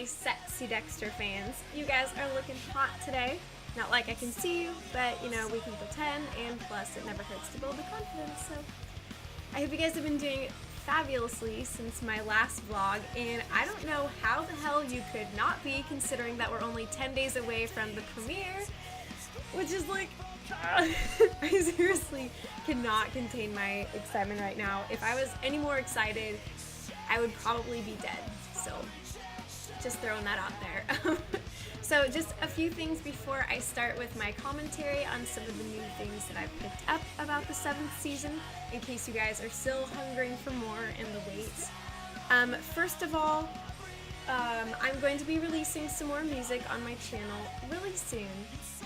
my sexy Dexter fans. You guys are looking hot today. Not like I can see you, but you know, we can pretend, and plus it never hurts to build the confidence, so I hope you guys have been doing fabulously since my last vlog, and I don't know how the hell you could not be, considering that we're only 10 days away from the premiere, which is like, I seriously cannot contain my excitement right now. If I was any more excited, I would probably be dead, so just throwing that out there. So just a few things before I start with my commentary on some of the new things that I've picked up about the 7th season, in case you guys are still hungering for more in the wait. First of all, I'm going to be releasing some more music on my channel really soon,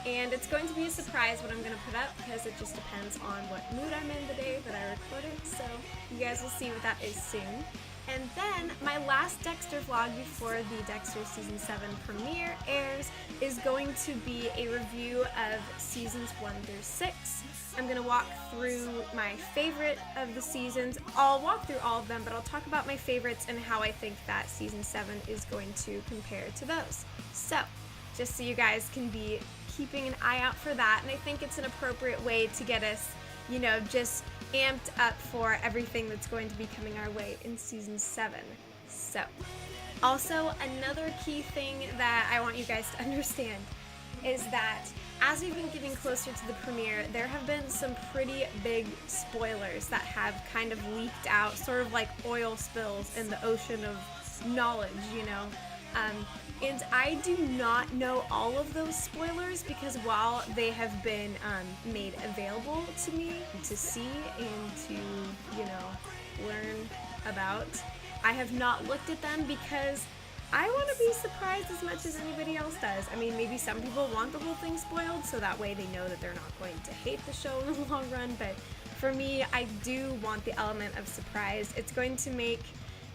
and it's going to be a surprise what I'm going to put up because it just depends on what mood I'm in the day that I record it, so you guys will see what that is soon. And then my last Dexter vlog before the Dexter Season 7 premiere airs is going to be a review of Seasons 1 through 6. I'm going to walk through my favorite of the seasons. I'll walk through all of them, but I'll talk about my favorites and how I think that Season 7 is going to compare to those. So, just so you guys can be keeping an eye out for that, and I think it's an appropriate way to get us, you know, just amped up for everything that's going to be coming our way in Season 7. So, also another key thing that I want you guys to understand is that as we've been getting closer to the premiere, there have been some pretty big spoilers that have kind of leaked out, sort of like oil spills in the ocean of knowledge, you know. And I do not know all of those spoilers because while they have been made available to me to see and to, you know, learn about, I have not looked at them because I want to be surprised as much as anybody else does. I mean, maybe some people want the whole thing spoiled so that way they know that they're not going to hate the show in the long run, but for me, I do want the element of surprise. It's going to make,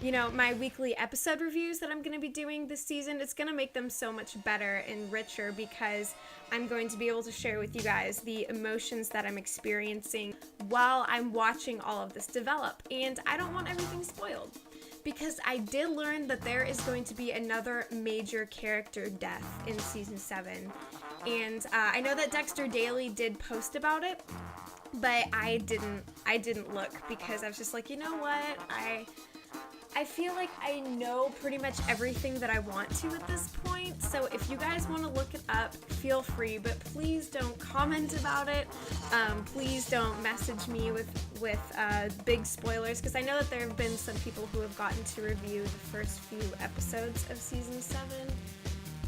you know, my weekly episode reviews that I'm going to be doing this season, it's going to make them so much better and richer because I'm going to be able to share with you guys the emotions that I'm experiencing while I'm watching all of this develop. And I don't want everything spoiled because I did learn that there is going to be another major character death in Season 7. And I know that Dexter Daily did post about it, but I didn't look because I was just like, you know what, I feel like I know pretty much everything that I want to at this point, so if you guys want to look it up, feel free, but please don't comment about it. Please don't message me with big spoilers, because I know that there have been some people who have gotten to review the first few episodes of Season 7,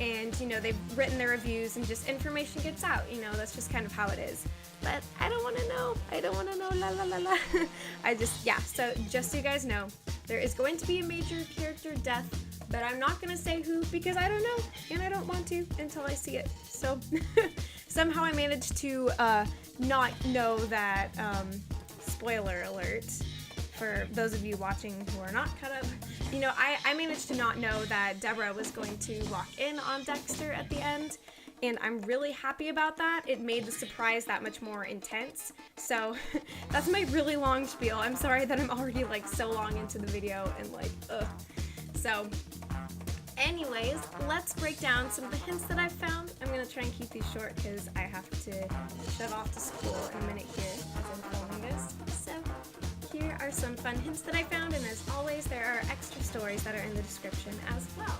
and, you know, they've written their reviews and just information gets out, you know, that's just kind of how it is. But I don't want to know, la la la la. So just so you guys know, there is going to be a major character death, but I'm not going to say who because I don't know, and I don't want to until I see it. So somehow I managed to not know that, spoiler alert, for those of you watching who are not caught up, you know, I managed to not know that Deborah was going to lock in on Dexter at the end. And I'm really happy about that. It made the surprise that much more intense. So that's my really long spiel. I'm sorry that I'm already like so long into the video and like, ugh. So anyways, let's break down some of the hints that I've found. I'm gonna try and keep these short because I have to shut off to school in a minute here as I'm filming this. So here are some fun hints that I found, and as always, there are extra stories that are in the description as well.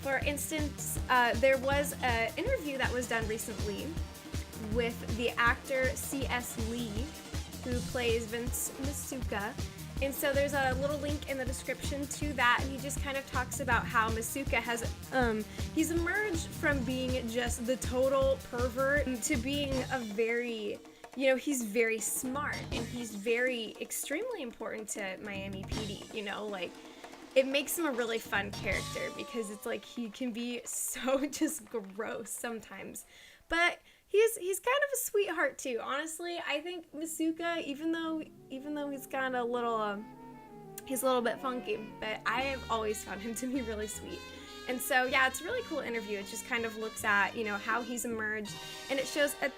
For instance, there was an interview that was done recently with the actor C.S. Lee, who plays Vince Masuka. And so there's a little link in the description to that, and he just kind of talks about how Masuka has, he's emerged from being just the total pervert to being a very, you know, he's very smart, and he's very extremely important to Miami PD, you know, like, it makes him a really fun character because it's like he can be so just gross sometimes, but he's kind of a sweetheart too. Honestly, I think Masuka, even though he's kind of a little he's a little bit funky, but I have always found him to be really sweet. And so yeah, it's a really cool interview. It just kind of looks at, you know, how he's emerged, and it shows a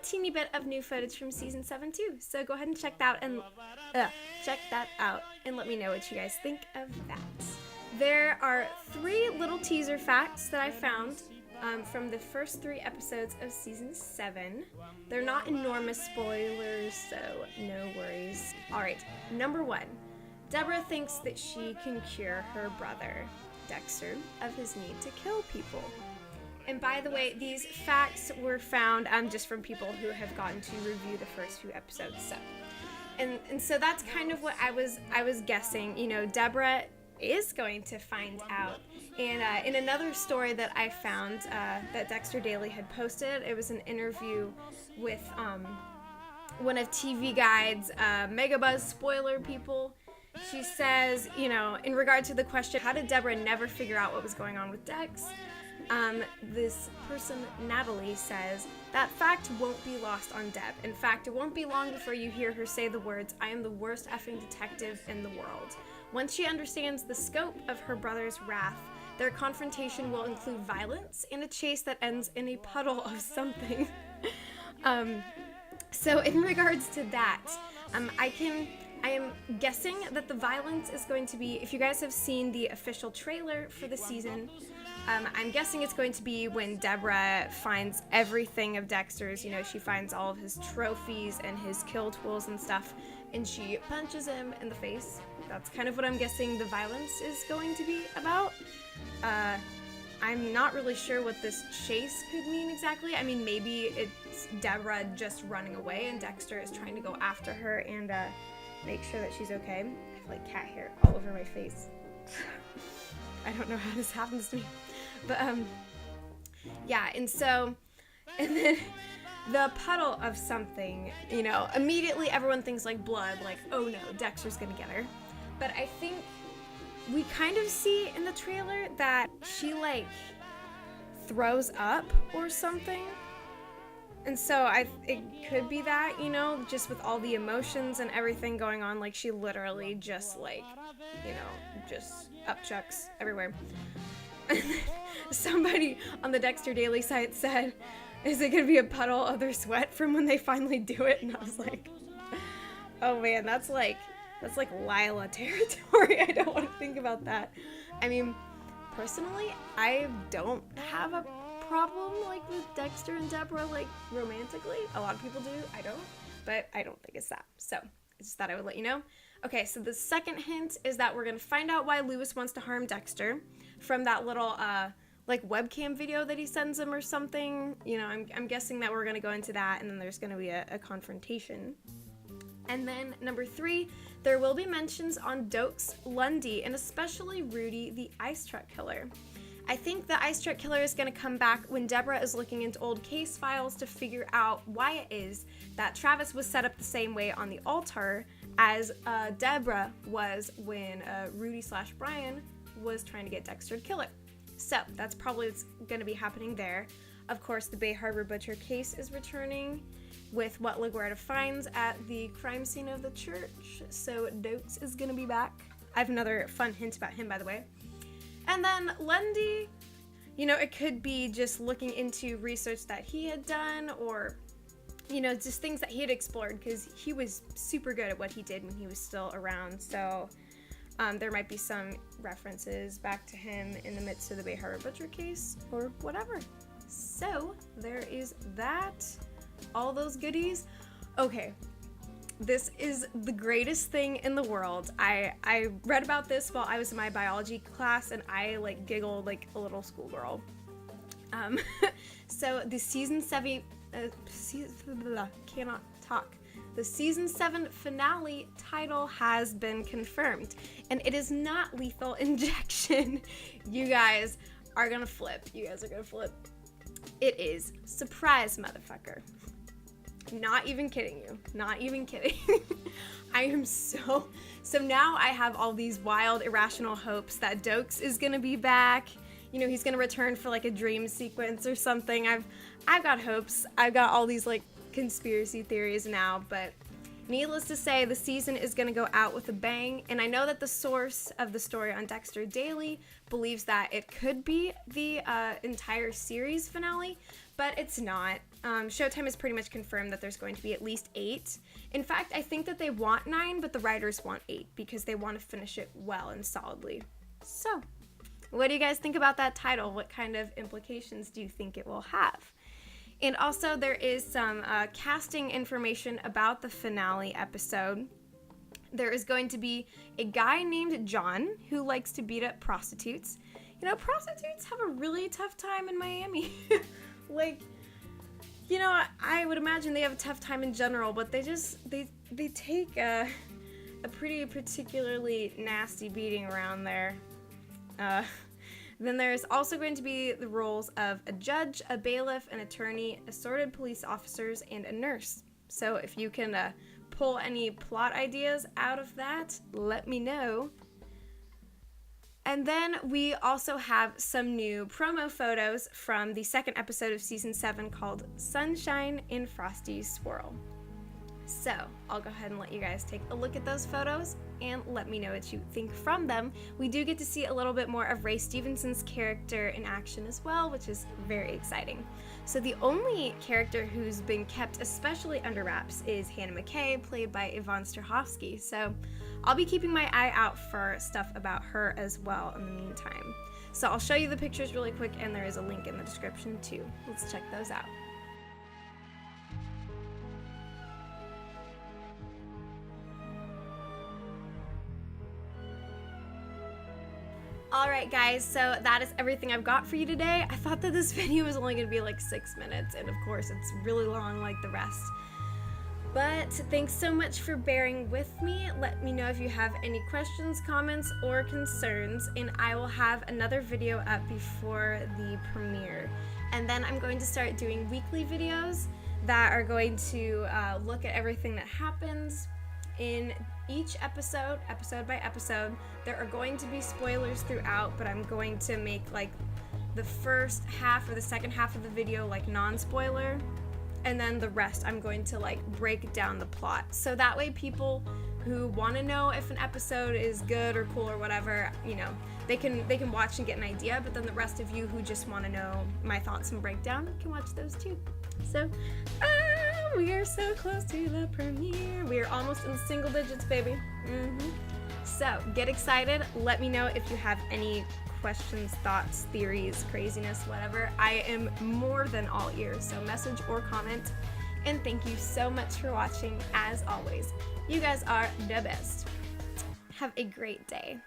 teeny bit of new footage from Season 7 too. So go ahead and check that out and let me know what you guys think of that. There are 3 little teaser facts that I found from the first 3 episodes of season 7. They're not enormous spoilers, so no worries. Alright, number 1. Deborah thinks that she can cure her brother, Dexter, of his need to kill people. And by the way, these facts were found just from people who have gotten to review the first few episodes. So, and so that's kind of what I was guessing. You know, Deborah is going to find out. And in another story that I found that Dexter Daily had posted, it was an interview with one of TV Guide's Megabuzz spoiler people. She says, you know, in regard to the question, how did Deborah never figure out what was going on with Dex? This person, Natalie, says, that fact won't be lost on Deb. In fact, it won't be long before you hear her say the words, I am the worst effing detective in the world. Once she understands the scope of her brother's wrath, their confrontation will include violence and a chase that ends in a puddle of something. So in regards to that, I am guessing that the violence is going to be, if you guys have seen the official trailer for the season, I'm guessing it's going to be when Deborah finds everything of Dexter's. You know, she finds all of his trophies and his kill tools and stuff, and she punches him in the face. That's kind of what I'm guessing the violence is going to be about. I'm not really sure what this chase could mean exactly. I mean, maybe it's Deborah just running away and Dexter is trying to go after her and make sure that she's okay. I have like cat hair all over my face. I don't know how this happens to me. But yeah, and then the puddle of something, you know, immediately everyone thinks like blood, like, oh no, Dexter's gonna get her. But I think we kind of see in the trailer that she like throws up or something. And so it could be that, you know, just with all the emotions and everything going on, like she literally just like, you know, just upchucks everywhere. And then somebody on the Dexter Daily site said, is it gonna be a puddle of their sweat from when they finally do it? And I was like, oh man, that's like Lila territory. I don't want to think about that. I mean, personally, I don't have a problem like with Dexter and Deborah, like romantically. A lot of people do. I don't, but I don't think it's that. So I just thought I would let you know. Okay, so the second hint is that we're gonna find out why Lewis wants to harm Dexter from that little like webcam video that he sends him or something. You know, I'm guessing that we're gonna go into that, and then there's gonna be a confrontation. And then number 3, there will be mentions on Dokes, Lundy, and especially Rudy, the ice truck killer. I think the ice truck killer is going to come back when Deborah is looking into old case files to figure out why it is that Travis was set up the same way on the altar as Deborah was when Rudy/Brian was trying to get Dexter to kill her. So that's probably what's going to be happening there. Of course, the Bay Harbor Butcher case is returning with what LaGuardia finds at the crime scene of the church. So Dokes is going to be back. I have another fun hint about him, by the way. And then Lundy, you know, it could be just looking into research that he had done or, you know, just things that he had explored because he was super good at what he did when he was still around. So there might be some references back to him in the midst of the Bay Harbor Butcher case or whatever. So there is that. All those goodies. Okay, this is the greatest thing in the world. I read about this while I was in my biology class and I like giggled like a little schoolgirl. So the season 7 cannot talk. The season 7 finale title has been confirmed, and it is not Lethal Injection. You guys are gonna flip. You guys are gonna flip. It is Surprise Motherfucker. Not even kidding you. Not even kidding. I am so now I have all these wild, irrational hopes that Dokes is gonna be back. You know, he's gonna return for like a dream sequence or something. I've got hopes. I've got all these like conspiracy theories now, but needless to say, the season is gonna go out with a bang, and I know that the source of the story on Dexter Daily believes that it could be the entire series finale, but it's not. Showtime has pretty much confirmed that there's going to be at least 8. In fact, I think that they want 9, but the writers want 8 because they want to finish it well and solidly. So, what do you guys think about that title? What kind of implications do you think it will have? And also, there is some casting information about the finale episode. There is going to be a guy named John who likes to beat up prostitutes. You know, prostitutes have a really tough time in Miami. Like, you know, I would imagine they have a tough time in general, but they take a pretty particularly nasty beating around there. Then there's also going to be the roles of a judge, a bailiff, an attorney, assorted police officers, and a nurse. So if you can pull any plot ideas out of that, let me know. And then we also have some new promo photos from the second episode of season 7 called Sunshine in Frosty Swirl. So I'll go ahead and let you guys take a look at those photos and let me know what you think from them. We do get to see a little bit more of Ray Stevenson's character in action as well, which is very exciting. So the only character who's been kept especially under wraps is Hannah McKay, played by Yvonne Strahovski. So I'll be keeping my eye out for stuff about her as well in the meantime. So I'll show you the pictures really quick, and there is a link in the description too. Let's check those out. Alright guys, so that is everything I've got for you today. I thought that this video was only going to be like 6 minutes, and of course it's really long like the rest. But thanks so much for bearing with me. Let me know if you have any questions, comments, or concerns, and I will have another video up before the premiere. And then I'm going to start doing weekly videos that are going to look at everything that happens in each episode by episode. There are going to be spoilers throughout, but I'm going to make like the first half or the second half of the video like non-spoiler, and then the rest I'm going to like break down the plot. So that way people who want to know if an episode is good or cool or whatever, you know, they can watch and get an idea, but then the rest of you who just want to know my thoughts and breakdown can watch those too. So, we are so close to the premiere. We are almost in single digits, baby. So, get excited. Let me know if you have any questions, thoughts, theories, craziness, whatever. I am more than all ears, so message or comment. And thank you so much for watching, as always. You guys are the best. Have a great day.